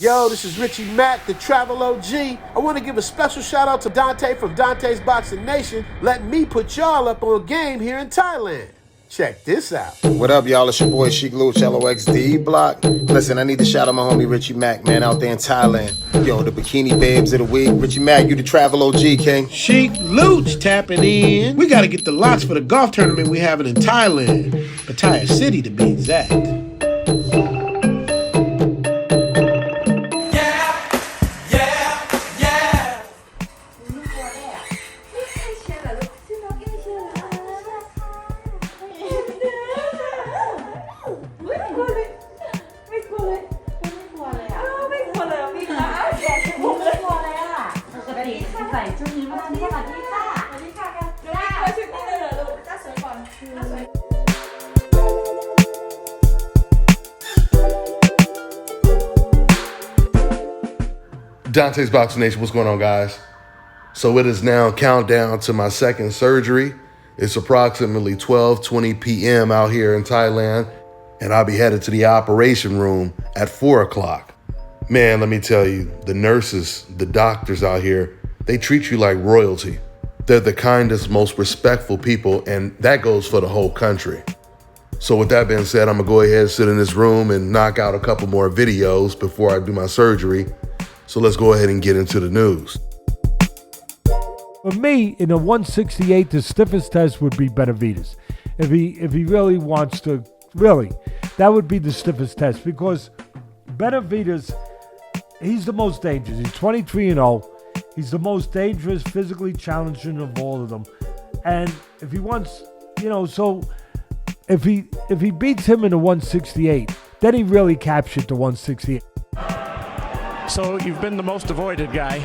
Yo, this is Richie Mack, the Travel OG. I want to give a special shout out to Dontae from Dontaesboxingnation, letting me put y'all up on game here in Thailand. Check this out. What up, y'all? It's your boy Sheik Luch, LOXD Block. Listen, I need to shout out my homie Richie Mack, man, out there in Thailand. Yo, the bikini babes of the week. Richie Mack, you the Travel OG, King. Sheik Luch tapping in. We got to get the lots for the golf tournament we having in Thailand, Pattaya City to be exact. Dontaesboxingnation, what's going on, guys? So it is now countdown to my second surgery. It's approximately 12:20 p.m. out here in Thailand, and I'll be headed to the operation room at 4 o'clock. Man, let me tell you, the nurses, the doctors out here, they treat you like royalty. They're the kindest, most respectful people, and that goes for the whole country. So with that being said, I'm gonna go ahead and sit in this room and knock out a couple more videos before I do my surgery. So let's go ahead and get into the news. For me, in a 168, the stiffest test would be Benavidez. If he really wants to, that would be the stiffest test, because Benavidez, he's the most dangerous. He's 23-0. He's the most dangerous, physically challenging of all of them. And if he wants, so if he beats him in a 168, then he really captured the 168. So you've been the most avoided guy,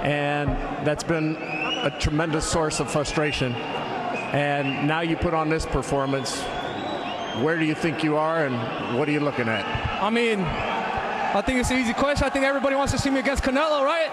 and that's been a tremendous source of frustration. And now you put on this performance. Where do you think you are, and what are you looking at? I mean, I think it's an easy question. I think everybody wants to see me against Canelo, right?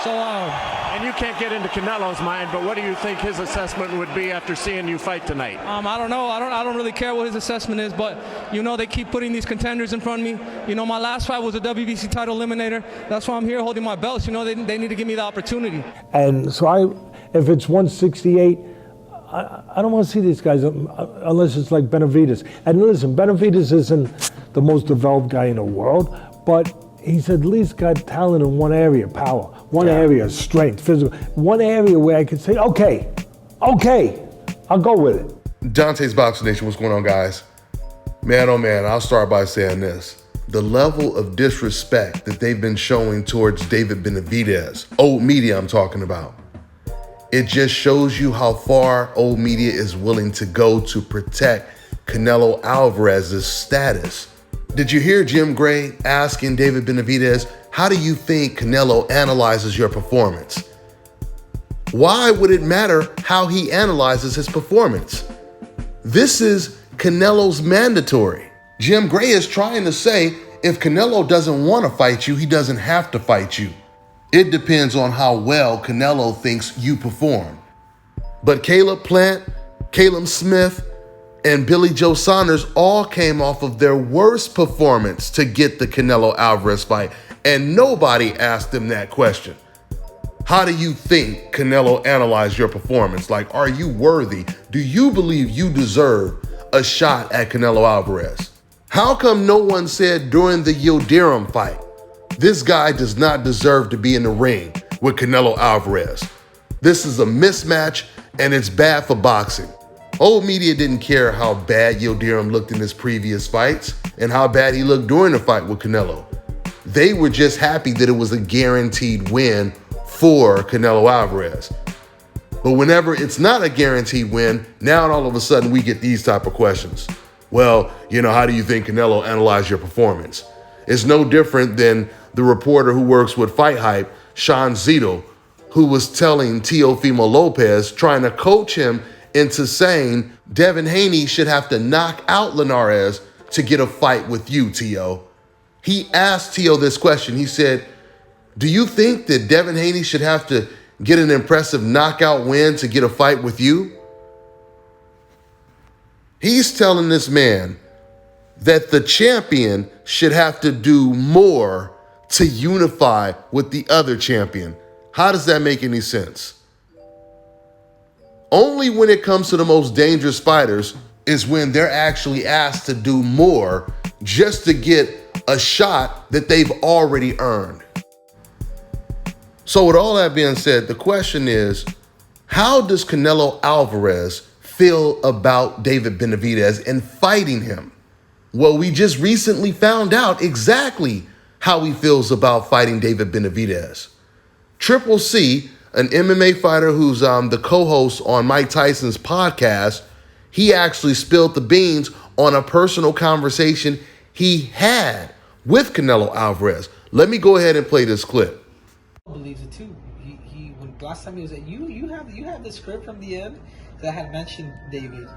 So, and you can't get into Canelo's mind, but what do you think his assessment would be after seeing you fight tonight? I don't know. I don't really care what his assessment is, but they keep putting these contenders in front of me. My last fight was a WBC title eliminator. That's why I'm here holding my belts. They need to give me the opportunity. And so if it's 168, I don't want to see these guys unless it's like Benavidez. And listen, Benavidez isn't the most developed guy in the world, but he's at least got talent in one area, power. One area, strength, physical. One area where I could say, okay, I'll go with it. Dontaesboxingnation, what's going on, guys? Man, oh man, I'll start by saying this. The level of disrespect that they've been showing towards David Benavidez, old media I'm talking about, it just shows you how far old media is willing to go to protect Canelo Alvarez's status. Did you hear Jim Gray asking David Benavidez, how do you think Canelo analyzes your performance? Why would it matter how he analyzes his performance? This is Canelo's mandatory. Jim Gray is trying to say, if Canelo doesn't want to fight you, he doesn't have to fight you. It depends on how well Canelo thinks you perform. But Caleb Plant, Caleb Smith, and Billy Joe Saunders all came off of their worst performance to get the Canelo Alvarez fight, and nobody asked them that question. How do you think Canelo analyzed your performance? Like, are you worthy? Do you believe you deserve a shot at Canelo Alvarez? How come no one said during the Yildirim fight, this guy does not deserve to be in the ring with Canelo Alvarez? This is a mismatch, and it's bad for boxing. Old media didn't care how bad Yildirim looked in his previous fights and how bad he looked during the fight with Canelo. They were just happy that it was a guaranteed win for Canelo Alvarez. But whenever it's not a guaranteed win, now all of a sudden we get these type of questions. Well, how do you think Canelo analyzed your performance? It's no different than the reporter who works with Fight Hype, Sean Zito, who was telling Teofimo Lopez, trying to coach him into saying Devin Haney should have to knock out Linares to get a fight with you, Teo. He asked Teo this question. He said, do you think that Devin Haney should have to get an impressive knockout win to get a fight with you? He's telling this man that the champion should have to do more to unify with the other champion. How does that make any sense? Only when it comes to the most dangerous fighters is when they're actually asked to do more just to get a shot that they've already earned. So with all that being said, the question is, how does Canelo Alvarez feel about David Benavidez and fighting him? Well, we just recently found out exactly how he feels about fighting David Benavidez. Triple C, an MMA fighter who's the co-host on Mike Tyson's podcast, he actually spilled the beans on a personal conversation he had with Canelo Alvarez. Let me go ahead and play this clip. Believes it too. He when last time he was at you have the script from the end that had mentioned David,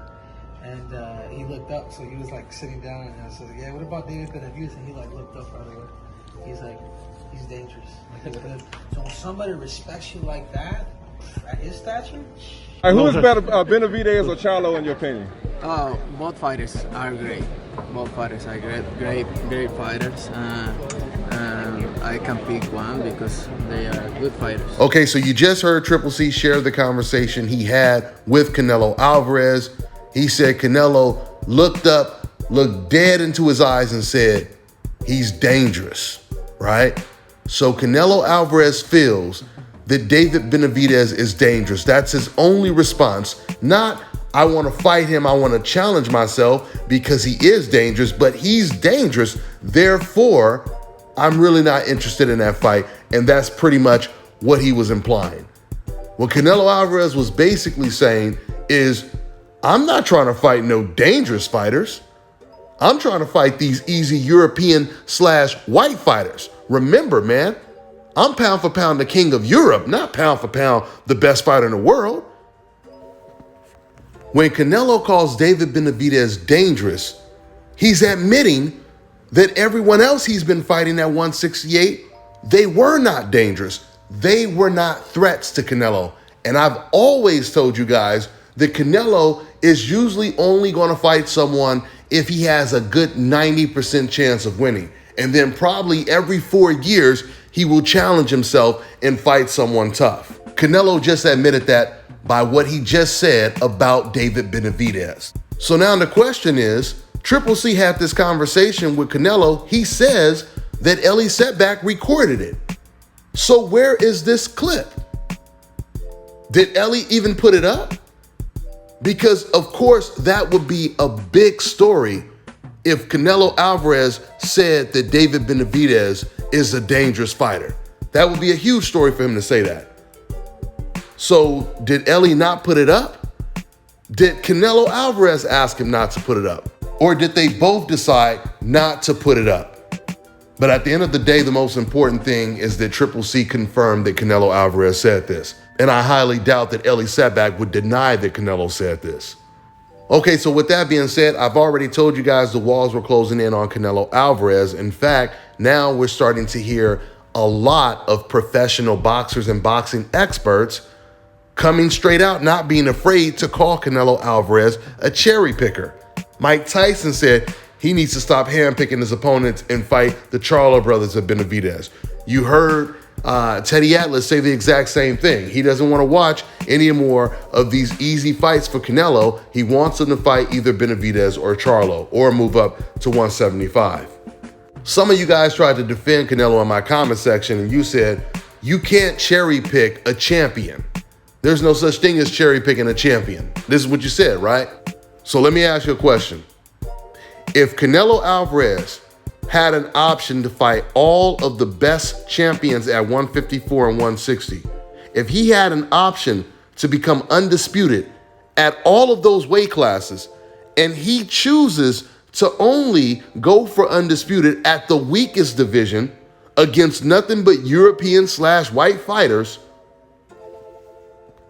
and he looked up, so he was like sitting down, and I was like, yeah, what about David Benavidez? And he like looked up right away. He's like, he's dangerous. So when somebody respects you like that at his stature. Who is better, Benavidez or Charlo in your opinion? Both fighters are great. Both fighters are great fighters. I can pick one because they are good fighters. Okay, so you just heard Triple C share the conversation he had with Canelo Alvarez. He said Canelo looked up, looked dead into his eyes and said, he's dangerous, right? So Canelo Alvarez feels that David Benavidez is dangerous. That's his only response. Not, I want to fight him, I want to challenge myself because he is dangerous, but he's dangerous. Therefore, I'm really not interested in that fight. And that's pretty much what he was implying. What Canelo Alvarez was basically saying is, I'm not trying to fight no dangerous fighters. I'm trying to fight these easy European/white fighters. Remember, man, I'm pound for pound the king of Europe, not pound for pound the best fighter in the world. When Canelo calls David Benavidez dangerous, he's admitting that everyone else he's been fighting at 168, they were not dangerous. They were not threats to Canelo. And I've always told you guys that Canelo is usually only going to fight someone if he has a good 90% chance of winning. And then probably every 4 years, he will challenge himself and fight someone tough. Canelo just admitted that by what he just said about David Benavidez. So now the question is, Triple C had this conversation with Canelo. He says that Elie Seckbach recorded it. So where is this clip? Did Elie even put it up? Because of course that would be a big story if Canelo Alvarez said that David Benavidez is a dangerous fighter. That would be a huge story for him to say that. So did Elie not put it up? Did Canelo Alvarez ask him not to put it up? Or did they both decide not to put it up? But at the end of the day, the most important thing is that Triple C confirmed that Canelo Alvarez said this. And I highly doubt that Elie Seckbach would deny that Canelo said this. Okay, so with that being said, I've already told you guys the walls were closing in on Canelo Alvarez. In fact, now we're starting to hear a lot of professional boxers and boxing experts coming straight out, not being afraid to call Canelo Alvarez a cherry picker. Mike Tyson said he needs to stop handpicking his opponents and fight the Charlo brothers of Benavidez. You heard Teddy Atlas say the exact same thing. He doesn't want to watch any more of these easy fights for Canelo. He wants him to fight either Benavidez or Charlo or move up to 175. Some of you guys tried to defend Canelo in my comment section and you said, you can't cherry pick a champion. There's no such thing as cherry picking a champion. This is what you said, right? So let me ask you a question. If Canelo Alvarez had an option to fight all of the best champions at 154 and 160, if he had an option to become undisputed at all of those weight classes, and he chooses to only go for undisputed at the weakest division against nothing but European/white fighters,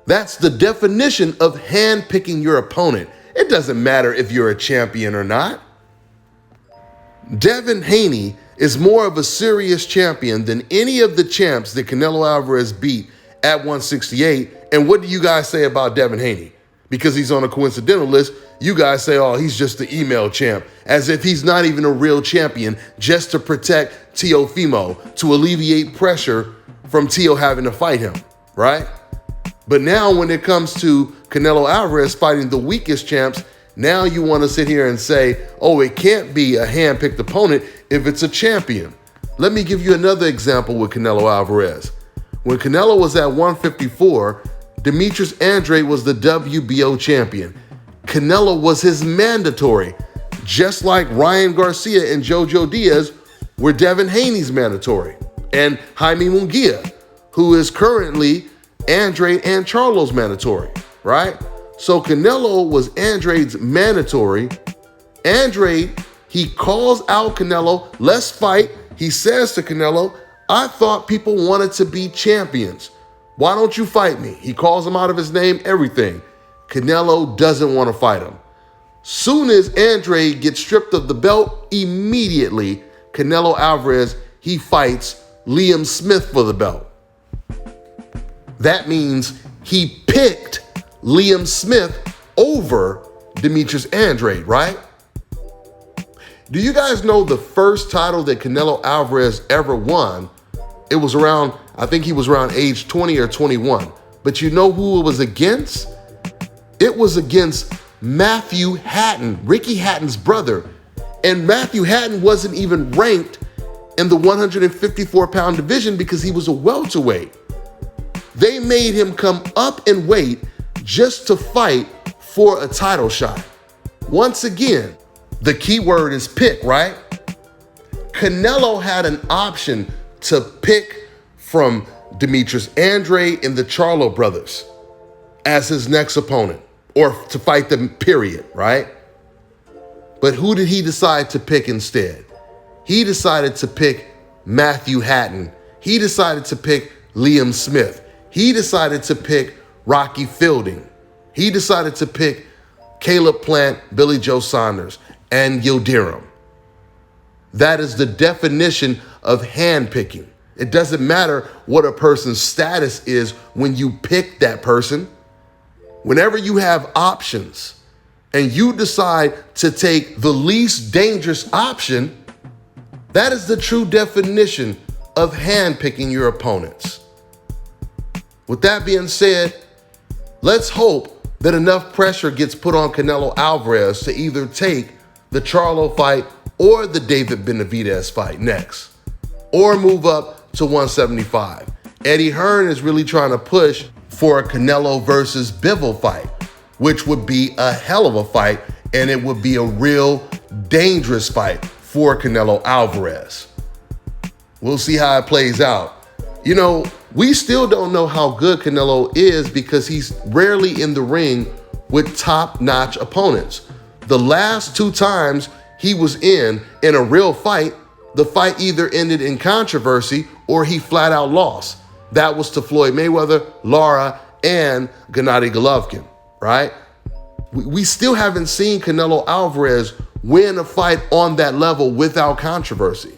that's the definition of handpicking your opponent. It doesn't matter if you're a champion or not. Devin Haney is more of a serious champion than any of the champs that Canelo Alvarez beat at 168. And what do you guys say about Devin Haney? Because he's on a coincidental list, you guys say, oh, he's just the email champ, as if he's not even a real champion, just to protect Teofimo, to alleviate pressure from Teo having to fight him, right? But now when it comes to Canelo Alvarez fighting the weakest champs, now you want to sit here and say, oh, it can't be a hand-picked opponent if it's a champion. Let me give you another example with Canelo Alvarez. When Canelo was at 154, Demetrius Andrade was the WBO champion. Canelo was his mandatory, just like Ryan Garcia and Jojo Diaz were Devin Haney's mandatory, and Jaime Munguia, who is currently Andrade and Charlo's mandatory, right? So Canelo was Andrade's mandatory. Andrade, he calls out Canelo, let's fight. He says to Canelo, I thought people wanted to be champions. Why don't you fight me? He calls him out of his name, everything. Canelo doesn't want to fight him. Soon as Andrade gets stripped of the belt, immediately Canelo Alvarez, he fights Liam Smith for the belt. That means he picked Liam Smith over Demetrius Andrade, right? Do you guys know the first title that Canelo Alvarez ever won? It was around, I think he was around age 20 or 21. But you know who it was against? It was against Matthew Hatton, Ricky Hatton's brother. And Matthew Hatton wasn't even ranked in the 154-pound division because he was a welterweight. They made him come up in weight just to fight for a title shot. Once again, the key word is pick, right? Canelo had an option to pick from Demetrius Andrade and the Charlo brothers as his next opponent, or to fight them, period, right? But who did he decide to pick instead? He decided to pick Matthew Hatton. He decided to pick Liam Smith. He decided to pick Rocky Fielding. He decided to pick Caleb Plant, Billy Joe Saunders, and Yildirim. That is the definition of handpicking. It doesn't matter what a person's status is when you pick that person. Whenever you have options and you decide to take the least dangerous option, that is the true definition of handpicking your opponents. With that being said, let's hope that enough pressure gets put on Canelo Alvarez to either take the Charlo fight or the David Benavidez fight next, or move up to 175. Eddie Hearn is really trying to push for a Canelo versus Bivol fight, which would be a hell of a fight, and it would be a real dangerous fight for Canelo Alvarez. We'll see how it plays out. You know, we still don't know how good Canelo is because he's rarely in the ring with top-notch opponents. The last two times he was in a real fight, the fight either ended in controversy or he flat out lost. That was to Floyd Mayweather, Lara, and Gennady Golovkin, right? We still haven't seen Canelo Alvarez win a fight on that level without controversy.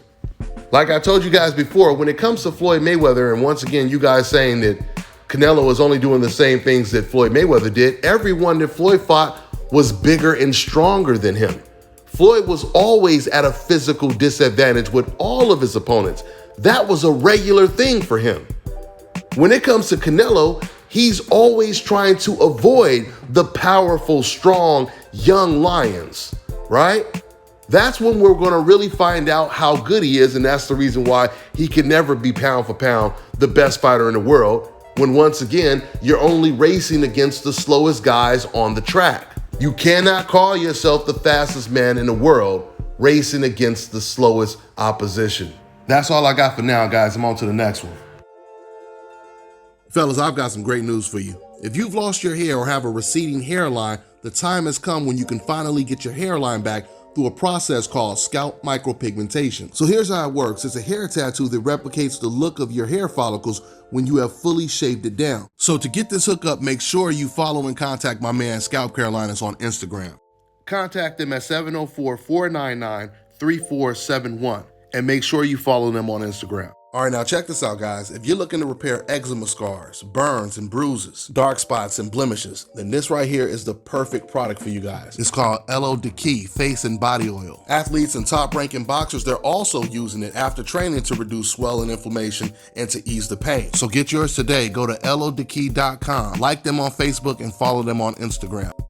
Like I told you guys before, when it comes to Floyd Mayweather, and once again, you guys saying that Canelo is only doing the same things that Floyd Mayweather did, everyone that Floyd fought was bigger and stronger than him. Floyd was always at a physical disadvantage with all of his opponents. That was a regular thing for him. When it comes to Canelo, he's always trying to avoid the powerful, strong, young lions, right? That's when we're going to really find out how good he is, and that's the reason why he can never be pound for pound the best fighter in the world, when once again, you're only racing against the slowest guys on the track. You cannot call yourself the fastest man in the world racing against the slowest opposition. That's all I got for now, guys. I'm on to the next one. Fellas, I've got some great news for you. If you've lost your hair or have a receding hairline, the time has come when you can finally get your hairline back through a process called scalp micropigmentation. So here's how it works. It's a hair tattoo that replicates the look of your hair follicles when you have fully shaved it down. So to get this hookup, make sure you follow and contact my man ScalpCarolinas on Instagram. Contact them at 704-499-3471 and make sure you follow them on Instagram. All right, now check this out, guys. If you're looking to repair eczema scars, burns and bruises, dark spots and blemishes, then this right here is the perfect product for you guys. It's called LO Deki Face and Body Oil. Athletes and top-ranking boxers, they're also using it after training to reduce swelling, inflammation, and to ease the pain. So get yours today. Go to lodeki.com, like them on Facebook, and follow them on Instagram.